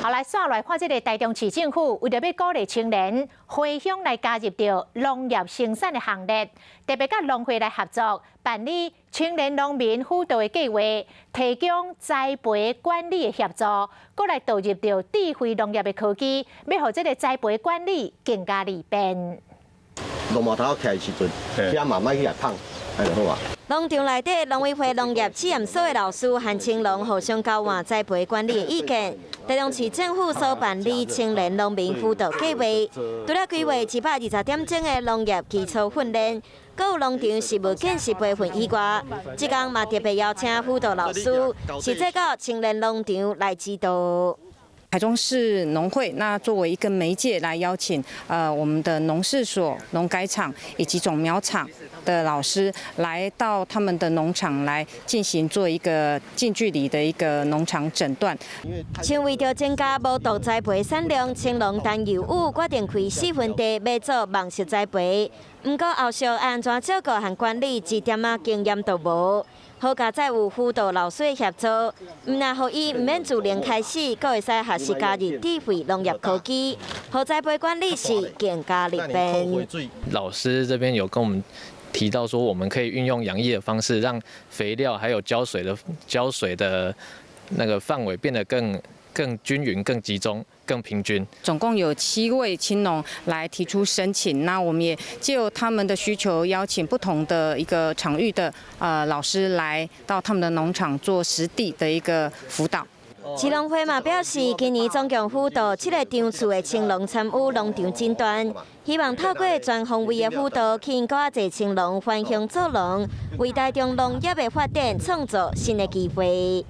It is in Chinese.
好来，刷来看这个台中市政府为着要鼓励青年回乡来加入到农业生产的行列，特别甲农会来合作办理青年农民辅导的计划，提供栽培管理的协助，过来导入到智慧农业的科技，要让这个栽培管理更加利便。农毛头起的时阵，遐慢慢去来放，安就好啊。 农场内底农委会农业试验所的老师和青农互相交换栽培管理的意见。台中市政府所办理青年农民辅导计划，除了规划720点钟的农业基础训练，还有农场实务见习培训以外，这天嘛特别邀请辅导老师实际到青年农场来指导。 台中市农会那作为一个媒介来邀请我们的农事所、农改场以及种苗场的老师来到他们的农场来进行做一个近距离的一个农场诊断。像为着增加无毒栽培产量，青农单由有决定开4分地要做网式栽培，不过后续安怎照顾和管理一点仔经验都无。 好加再有辅导老师的协助，唔但互伊唔免自零开始，阁会使学习加入智慧农业科技，好栽培管理是更加利便。老师这边有跟我们提到说，我们可以运用养液的方式，让肥料还有浇水的那个范围变得更均匀、更集中、更平均。总共有7位青农来提出申请，那我们也借由他们的需求，邀请不同的一个场域的老师来到他们的农场做实地的一个辅导。市农会嘛表示，今年总共辅导7个场次的青农参与农场诊断，希望透过全方位的辅导，吸引更侪青农返乡做农，为台中农业的发展创造新的机会。